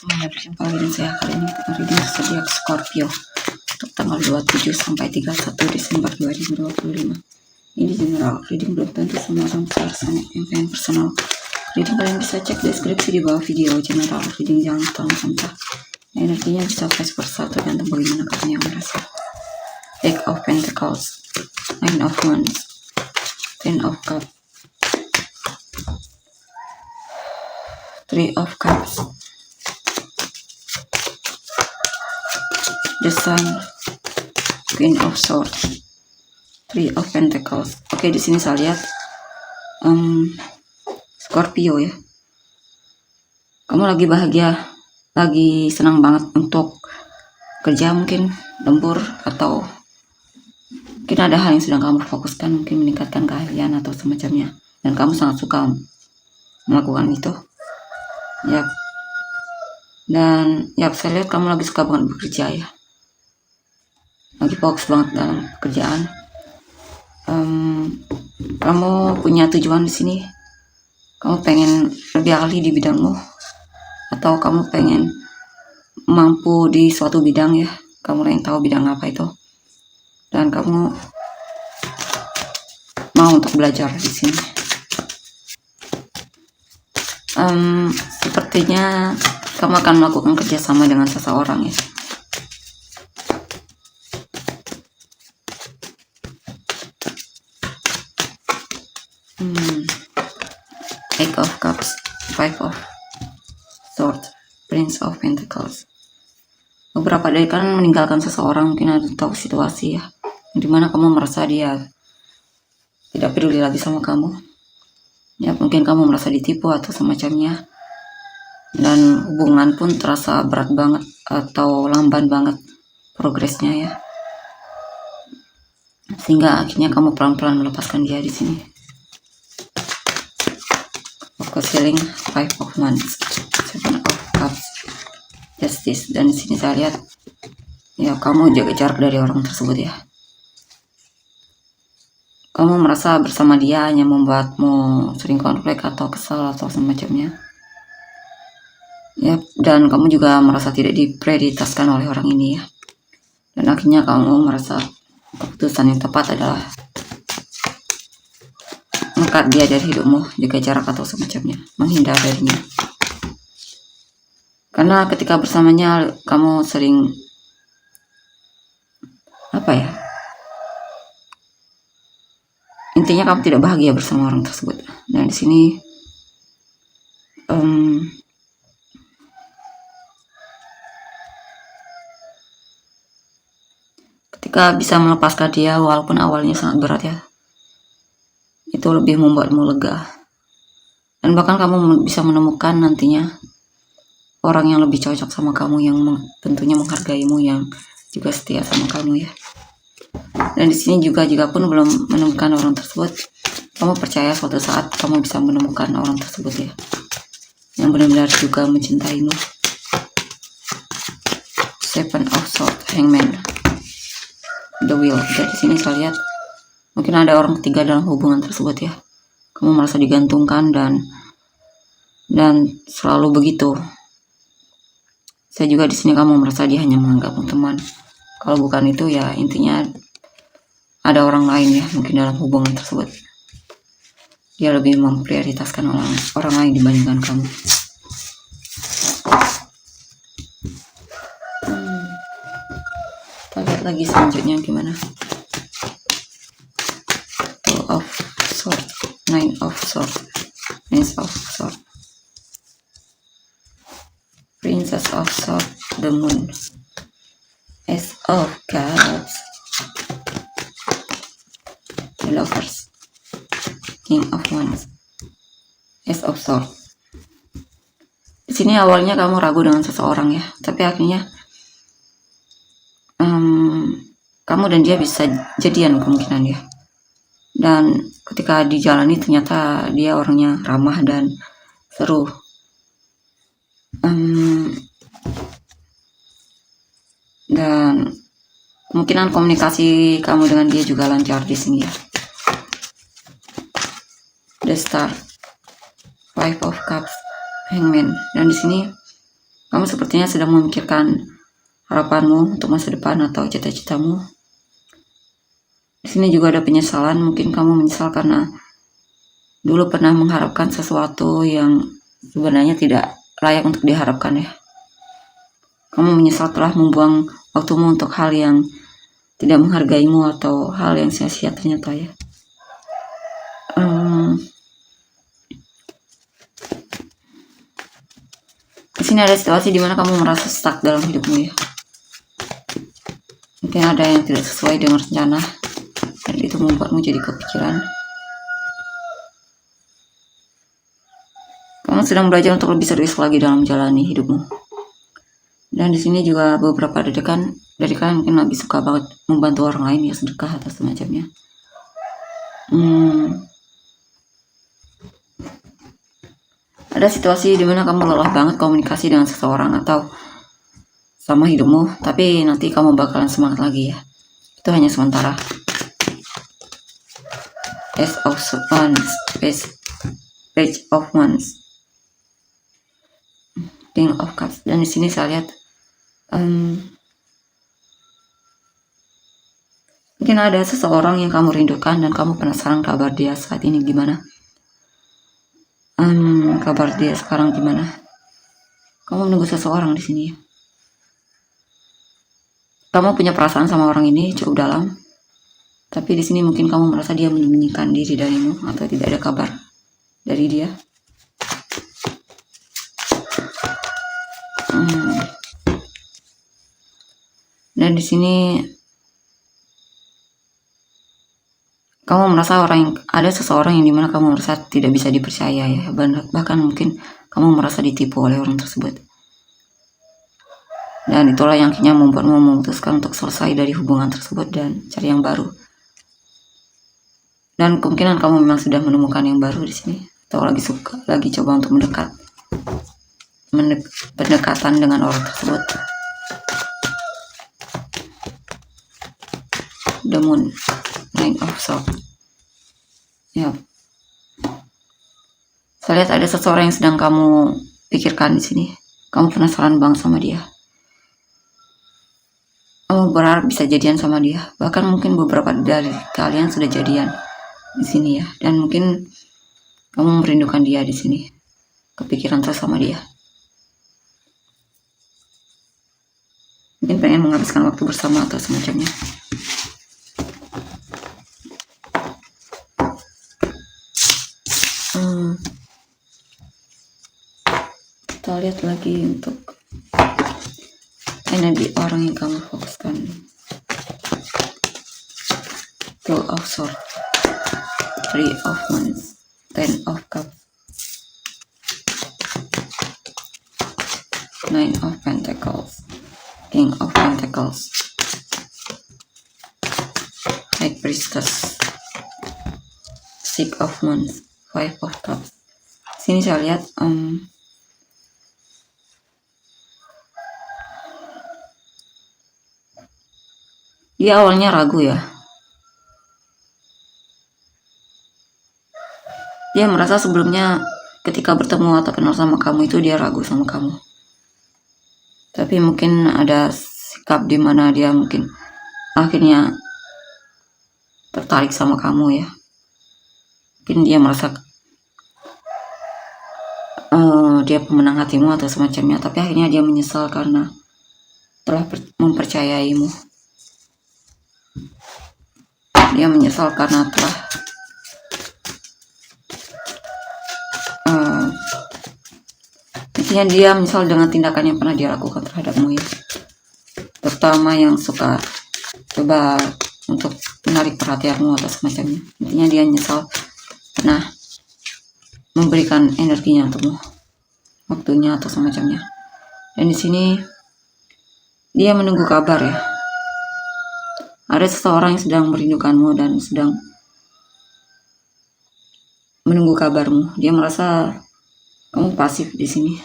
Berjumpa lagi dengan saya kali ini reading zodiak Scorpio untuk tanggal 27 sampai 31 Desember 2025. Ini general reading, belum tentu semua orang personal. Yang pengen personal reading kalian bisa cek deskripsi di bawah video. General reading jangan tolong sampah. Energinya bisa vice versa, tergantung bagaimana kalian yang merasa. Eight of Pentacles, Nine of Wands, Ten of Cups, Three of Cups, The Sun, Queen of Swords, Three of Pentacles. Oke, di sini saya lihat Scorpio ya. Kamu lagi bahagia, lagi senang banget untuk kerja, mungkin lembur, atau mungkin ada hal yang sedang kamu fokuskan, mungkin meningkatkan keahlian atau semacamnya, dan kamu sangat suka melakukan itu. Ya. Dan ya, saya lihat kamu lagi suka banget bekerja ya. Lagi fokus banget dalam pekerjaan. Kamu punya tujuan di sini. Kamu pengen lebih ahli di bidangmu, atau kamu pengen mampu di suatu bidang ya. Kamu yang tahu bidang apa itu, dan kamu mau untuk belajar di sini. Sepertinya kamu akan melakukan kerjasama dengan seseorang ya. Eight of Cups, Five of Swords, Prince of Pentacles. Beberapa dari kalian meninggalkan seseorang, mungkin ada tahu situasi ya, dimana kamu merasa dia tidak peduli lagi sama kamu. Ya, mungkin kamu merasa ditipu atau semacamnya, dan hubungan pun terasa berat banget atau lamban banget progresnya ya, sehingga akhirnya kamu pelan-pelan melepaskan dia di sini. Focus healing, Five of Wands, Seven of Cups, Justice. Dan di sini saya lihat ya, kamu jaga jarak dari orang tersebut ya. Kamu merasa bersama dia hanya membuatmu sering konflik atau kesal atau semacamnya. Ya, dan kamu juga merasa tidak diprioritaskan oleh orang ini ya. Dan akhirnya kamu merasa keputusan yang tepat adalah mengangkat dia dari hidupmu, jaga jarak atau semacamnya, menghindar darinya. Karena ketika bersamanya kamu sering intinya kamu tidak bahagia bersama orang tersebut. Dan di sini ketika bisa melepaskan dia, walaupun awalnya sangat berat ya, itu lebih membuatmu lega. Dan bahkan kamu bisa menemukan nantinya orang yang lebih cocok sama kamu, yang tentunya menghargaimu, yang juga setia sama kamu ya. Dan di sini juga, jika pun belum menemukan orang tersebut, kamu percaya suatu saat kamu bisa menemukan orang tersebut ya, yang benar-benar juga mencintaimu. Seven of Swords, Hangman, The Wheel. Jadi sini saya lihat mungkin ada orang ketiga dalam hubungan tersebut ya. Kamu merasa digantungkan dan selalu begitu. Saya juga di sini kamu merasa dia hanya menganggapmu teman. Kalau bukan itu ya, intinya ada orang lain ya, mungkin dalam hubungan tersebut. Dia lebih memprioritaskan orang lain dibandingkan kamu. Kita lihat lagi selanjutnya gimana. Two of Swords, Nine of Swords, Prince of Swords, Princess of Swords, The Moon, Ace of Cups, The Lovers, King of Wands, Ace of Swords. Di sini awalnya kamu ragu dengan seseorang ya, tapi akhirnya kamu dan dia bisa jadian kemungkinan ya. Dan ketika dijalani ternyata dia orangnya ramah dan seru. Dan kemungkinan komunikasi kamu dengan dia juga lancar di sini ya. The Star, Five of Cups, Hangman. Dan di sini Kamu sepertinya sedang memikirkan harapanmu untuk masa depan atau cita-citamu. Di sini juga ada penyesalan. Mungkin kamu menyesal karena dulu pernah mengharapkan sesuatu yang sebenarnya tidak layak untuk diharapkan ya. Kamu menyesal telah membuang waktumu untuk hal yang tidak menghargaimu atau hal yang sia-sia ternyata ya. Di sini ada situasi dimana kamu merasa stuck dalam hidupmu ya. Mungkin ada yang tidak sesuai dengan rencana dan itu membuatmu jadi kepikiran. Kamu sedang belajar untuk lebih serius lagi dalam menjalani hidupmu. Dan di sini juga beberapa dari kalian mungkin lagi suka banget membantu orang lain ya, sedekah atau semacamnya. Ada situasi dimana kamu lelah banget komunikasi dengan seseorang atau sama hidupmu, tapi nanti kamu bakalan semangat lagi ya. Itu hanya sementara. Page of Wands, King of Cups. Dan di sini saya lihat mungkin ada seseorang yang kamu rindukan dan kamu penasaran kabar dia saat ini gimana. Kabar dia sekarang gimana? Kamu menunggu seseorang di sini. Kamu punya perasaan sama orang ini cukup dalam, tapi di sini mungkin kamu merasa dia menyembunyikan diri darimu atau tidak ada kabar dari dia. Dan di sini kamu merasa ada seseorang yang dimana kamu merasa tidak bisa dipercaya ya, bahkan mungkin kamu merasa ditipu oleh orang tersebut. Dan itulah yang akhirnya membuatmu memutuskan untuk selesai dari hubungan tersebut dan cari yang baru. Dan kemungkinan kamu memang sudah menemukan yang baru di sini, atau lagi coba untuk pendekatan dengan orang tersebut. The Moon, Nine of Swords. Ya. Saya lihat ada seseorang yang sedang kamu pikirkan di sini. Kamu penasaran banget sama dia. Kamu berharap bisa jadian sama dia. Bahkan mungkin beberapa dari kalian sudah jadian di sini ya. Dan mungkin kamu merindukan dia di sini. Kepikiran terus sama dia. Mungkin pengen menghabiskan waktu bersama atau semacamnya. Kita lihat lagi untuk energi orang yang kamu fokuskan. Two of Swords, Three of Wands, Ten of Cups, Nine of Pentacles, King of Pentacles, High Priestess, Six of Wands, Five of Cups. Sini saya lihat dia awalnya ragu ya. Dia merasa sebelumnya ketika bertemu atau kenal sama kamu itu dia ragu sama kamu. Tapi mungkin ada sikap di mana dia mungkin akhirnya tertarik sama kamu ya. Mungkin dia merasa dia pemenang hatimu atau semacamnya, tapi akhirnya dia menyesal karena telah mempercayaimu. Dia menyesal karena telah intinya dia menyesal dengan tindakan yang pernah dia lakukan terhadapmu ya. Terutama yang suka coba untuk menarik perhatianmu atau semacamnya. Intinya dia menyesal pernah memberikan energinya untukmu, waktunya atau semacamnya. Dan di sini dia menunggu kabar ya. Ada seseorang yang sedang merindukanmu dan sedang menunggu kabarmu. Dia merasa kamu pasif di sini.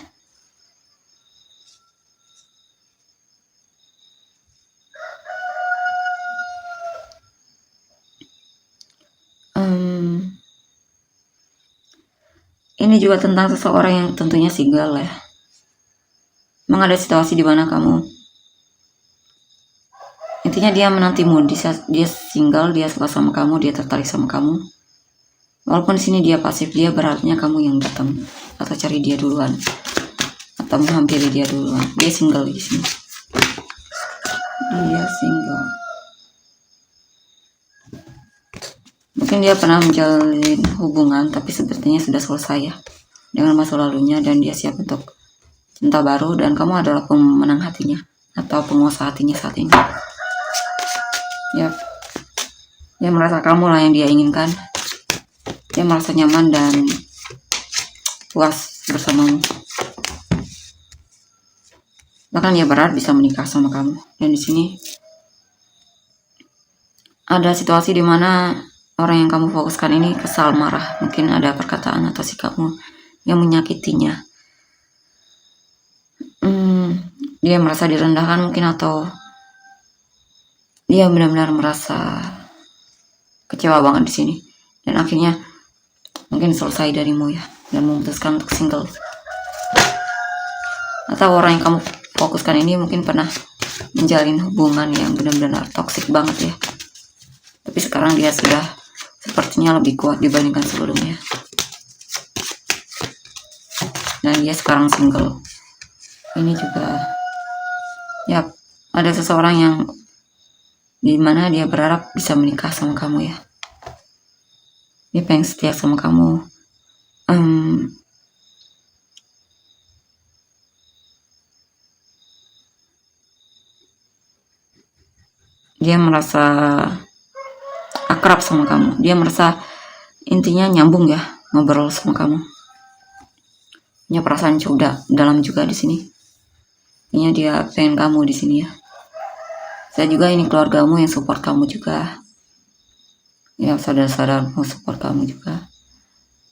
Ini juga tentang seseorang yang tentunya single ya. Memang ada situasi di mana kamu, intinya dia menantimu, dia single, dia suka sama kamu, dia tertarik sama kamu. Walaupun di sini dia pasif, dia berharapnya kamu yang datang atau cari dia duluan atau menghampiri dia duluan. Dia single di sini. Dia single. Mungkin dia pernah menjalin hubungan tapi sepertinya sudah selesai ya dengan masa lalunya, dan dia siap untuk cinta baru, dan kamu adalah pemenang hatinya atau penguasa hatinya saat ini. Ya, dia merasa kamu lah yang dia inginkan. Dia merasa nyaman dan puas bersamamu. Bahkan dia berharap bisa menikah sama kamu. Dan di sini ada situasi di mana orang yang kamu fokuskan ini kesal, marah. Mungkin ada perkataan atau sikapmu yang menyakitinya. Dia merasa direndahkan mungkin, atau dia benar-benar merasa kecewa banget di sini, dan akhirnya mungkin selesai darimu ya, dan memutuskan untuk single. Atau orang yang kamu fokuskan ini mungkin pernah menjalin hubungan yang benar-benar toksik banget ya, tapi sekarang dia sudah sepertinya lebih kuat dibandingkan sebelumnya, dan dia sekarang single. Ini juga ya, ada seseorang yang dimana dia berharap bisa menikah sama kamu ya. Dia pengen setia sama kamu. Dia merasa akrab sama kamu. Dia merasa intinya nyambung ya, ngobrol sama kamu. Punya perasaan cukup dalam juga di sini. Intinya dia pengen kamu di sini ya. Saya juga ini keluargamu yang support kamu juga. Ya, saudara-saudaramu support kamu juga.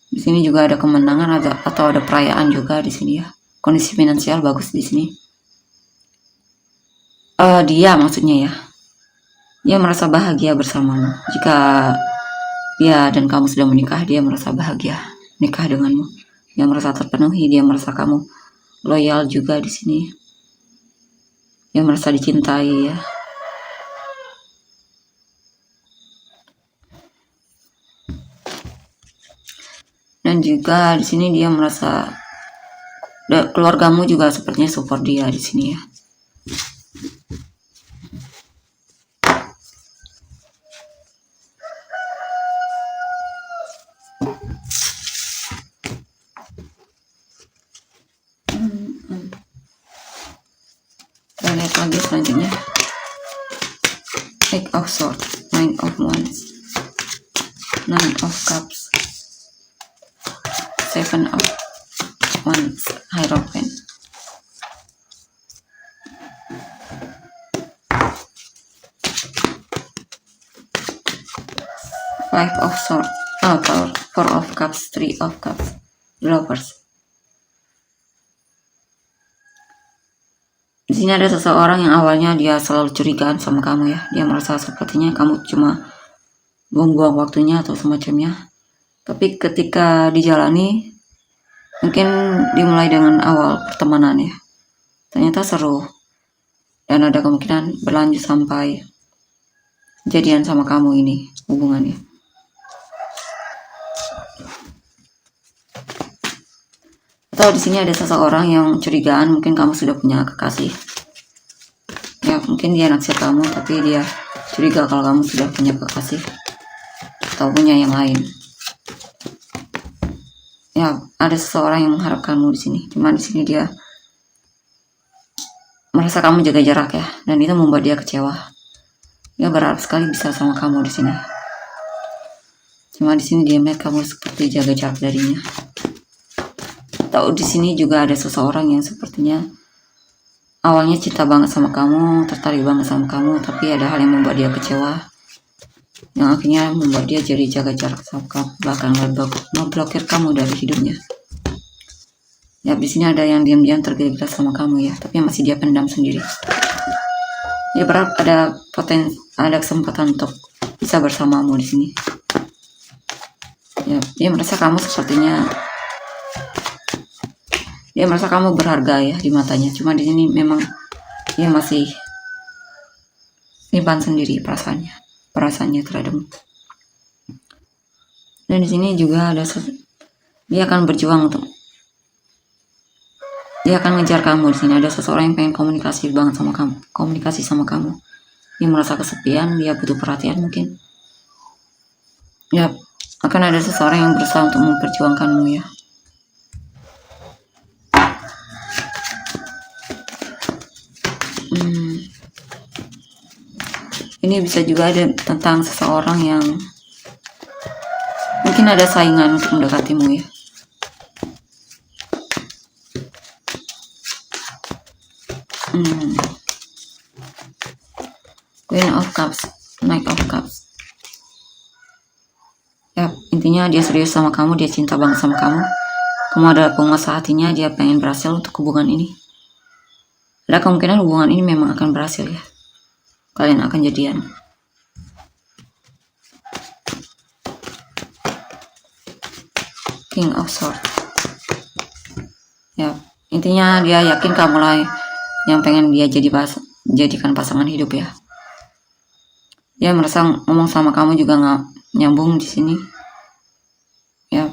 Di sini juga ada kemenangan atau ada perayaan juga di sini ya. Kondisi finansial bagus di sini. Dia maksudnya ya. Dia merasa bahagia bersamamu. Jika dia dan kamu sudah menikah, dia merasa bahagia nikah denganmu. Dia merasa terpenuhi, dia merasa kamu loyal juga di sini. Dia merasa dicintai ya. Dan juga di sini dia merasa keluargamu juga sepertinya support dia di sini ya. Kita lihat lagi selanjutnya. Eight of Swords, Nine of Wands, Nine of Cups, Seven of Wands, Hierophant. Five of Swords, Four of Cups, Three of Cups, Lovers. Di sini ada seseorang yang awalnya dia selalu curigaan sama kamu ya. Dia merasa sepertinya kamu cuma buang-buang waktunya atau semacamnya. Tapi ketika dijalani, mungkin dimulai dengan awal pertemanan ya, ternyata seru, dan ada kemungkinan berlanjut sampai jadian sama kamu ini hubungannya. Atau di sini ada seseorang yang curigaan, mungkin kamu sudah punya kekasih. Ya, mungkin dia naksir kamu, tapi dia curiga kalau kamu sudah punya kekasih atau punya yang lain. Ya, ada seseorang yang mengharapkanmu di sini. Cuma di sini dia merasa kamu jaga jarak ya, dan itu membuat dia kecewa. Dia berharap sekali bisa sama kamu di sini. Cuma di sini dia melihat kamu seperti jaga jarak darinya. Atau di sini juga ada seseorang yang sepertinya awalnya cinta banget sama kamu, tertarik banget sama kamu, tapi ada hal yang membuat dia kecewa, yang akhirnya membuat dia jadi jaga jarak sama kamu, bahkan ngeblokir kamu dari hidupnya. Ya, di sini ada yang diam-diam tergila-gila sama kamu ya, tapi masih dia pendam sendiri. Dia berharap ada kesempatan untuk bisa bersamamu di sini. Ya, dia merasa kamu sepertinya Dia merasa kamu berharga ya di matanya. Cuma di sini memang dia masih simpan sendiri perasaannya terhadapmu. Dan di sini juga ada dia akan berjuang untuk dia akan ngejar kamu. Di sini ada seseorang yang pengen komunikasi sama kamu. Dia merasa kesepian, dia butuh perhatian mungkin. Ya, akan ada seseorang yang berusaha untuk memperjuangkanmu ya. Ini bisa juga ada tentang seseorang yang mungkin ada saingan untuk mendekatimu ya. Queen of Cups, Knight of Cups. Ya, intinya dia serius sama kamu, dia cinta banget sama kamu. Kamu adalah penguasa hatinya, dia pengen berhasil untuk hubungan ini. Ada kemungkinan hubungan ini memang akan berhasil ya. Kalian akan jadian. King of Swords. Ya, intinya dia yakin kamu lah yang pengen dia jadikan pasangan hidup ya. Dia merasa ngomong sama kamu juga nggak nyambung di sini. Ya.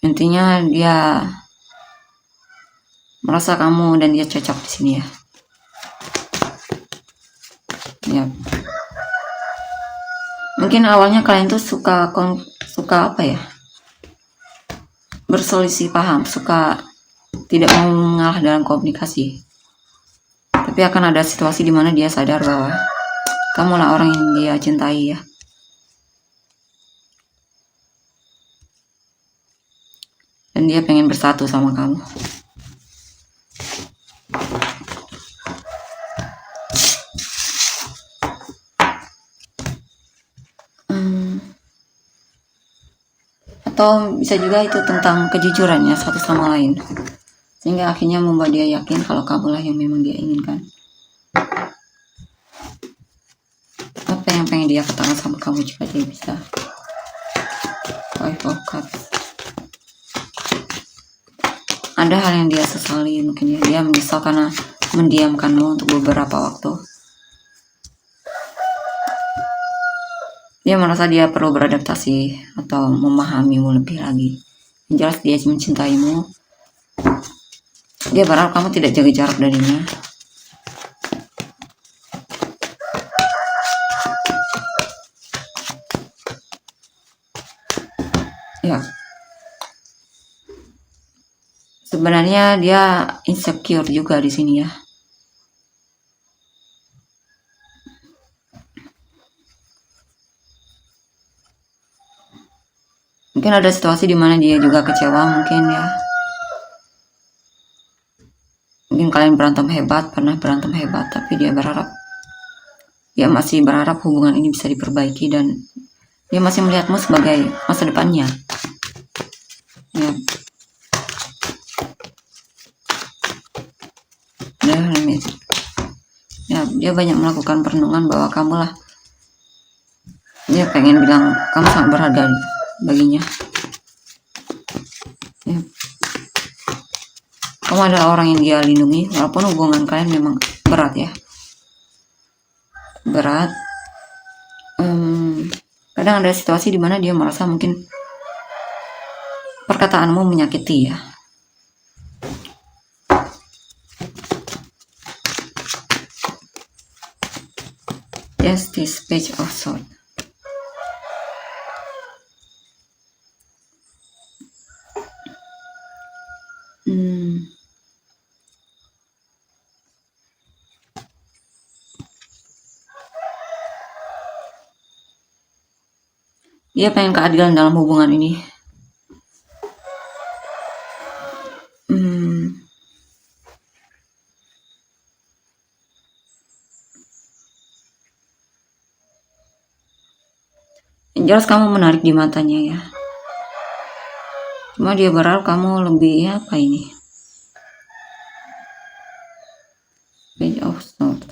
Intinya dia merasa kamu dan dia cocok di sini ya. Ya. Mungkin awalnya kalian tuh suka apa ya? Berselisih paham, suka tidak mau mengalah dalam komunikasi. Tapi akan ada situasi di mana dia sadar bahwa kamulah orang yang dia cintai ya. Dan dia pengen bersatu sama kamu. Atau bisa juga itu tentang kejujurannya satu sama lain, sehingga akhirnya membuat dia yakin kalau kamulah yang memang dia inginkan. Apa yang pengen dia katakan sama kamu jika dia bisa. Five of Cups. Ada hal yang dia sesali, mungkin ya dia menyesal karena mendiamkanmu untuk beberapa waktu. Dia merasa dia perlu beradaptasi atau memahamimu lebih lagi. Yang jelas dia mencintaimu. Dia berharap kamu tidak jaga jarak darinya. Ya. Sebenarnya dia insecure juga di sini ya. Mungkin ada situasi di mana dia juga kecewa mungkin ya. Mungkin kalian pernah berantem hebat, tapi dia masih berharap hubungan ini bisa diperbaiki dan dia masih melihatmu sebagai masa depannya. Ya. Dia banyak melakukan perenungan bahwa kamulah. Dia pengen bilang kamu sangat berharga baginya. Ya. Kamu adalah orang yang dia lindungi, walaupun hubungan kalian memang berat ya. Berat. Kadang ada situasi di mana dia merasa mungkin perkataanmu menyakiti ya. Yes, this Page of Swords. Dia pengen keadilan dalam hubungan ini. Yang jelas kamu menarik di matanya ya. Cuma dia berharap kamu lebih apa ini? Page of Swords.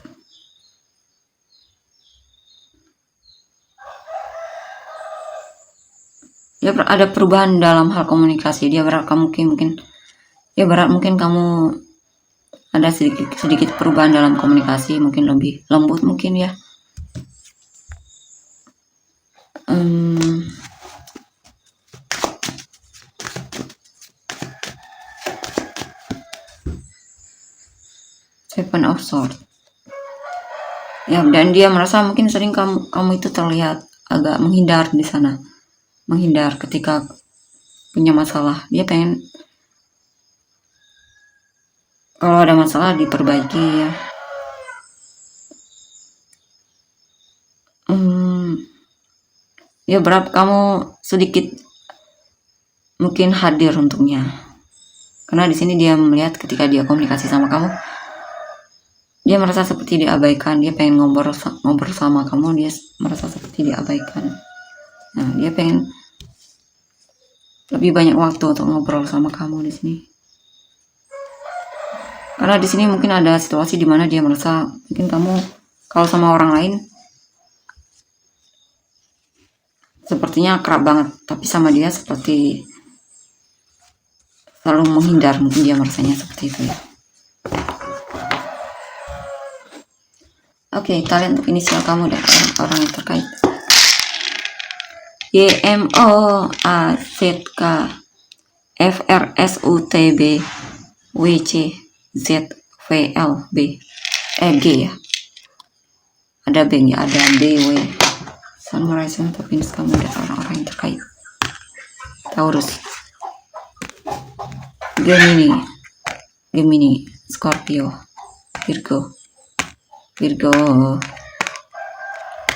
Dia ada perubahan dalam hal komunikasi. Dia berharap kamu mungkin kamu ada sedikit perubahan dalam komunikasi, mungkin lebih lembut mungkin ya. Seven of Swords. Ya, dan dia merasa mungkin sering kamu itu terlihat agak menghindar di sana. Menghindar ketika punya masalah. Dia pengen kalau ada masalah diperbaiki ya. Dia berharap kamu sedikit mungkin hadir untuknya. Karena di sini dia melihat ketika dia komunikasi sama kamu, dia merasa seperti diabaikan. Dia pengen ngobrol sama kamu, dia merasa seperti diabaikan. Nah, dia pengen lebih banyak waktu untuk ngobrol sama kamu di sini. Karena di sini mungkin ada situasi di mana dia merasa mungkin kamu kalau sama orang lain sepertinya akrab banget, tapi sama dia seperti selalu menghindar. Mungkin dia merasanya seperti itu ya. Oke, kalian untuk inisial kamu dan orang yang terkait. YMOAZK FRSUTB WCZVLB G ya. Ada B ya, ada DW. Sunrise untuk inisial kamu dan orang-orang yang terkait. Taurus, Gemini, Scorpio, Virgo,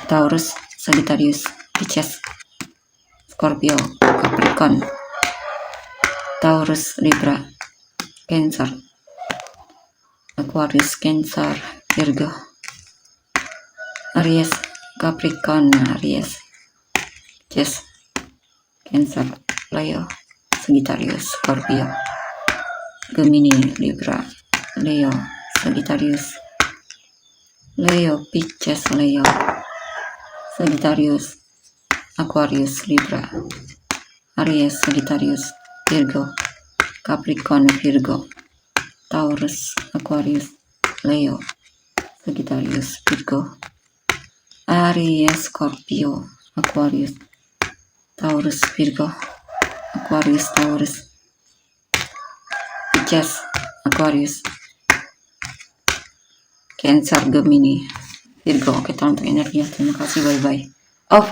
Taurus, Sagittarius, Pisces, Scorpio, Capricorn, Taurus, Libra, Cancer, Aquarius, Cancer, Virgo, Aries, Capricorn, Aries, Pisces, Cancer, Leo, Sagittarius, Scorpio, Gemini, Libra, Leo, Sagittarius, Leo, Pisces, Leo, Sagittarius, Aquarius, Libra, Aries, Sagittarius, Virgo, Capricorn, Virgo, Taurus, Aquarius, Leo, Sagittarius, Virgo, Aries, Scorpio, Aquarius, Taurus, Virgo, Aquarius, Taurus, Pisces, Aquarius, Cancer, Gemini, Virgo. Oke, tolong untuk energi ya. Terima kasih, bye-bye.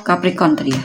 Capricorn tadi ya.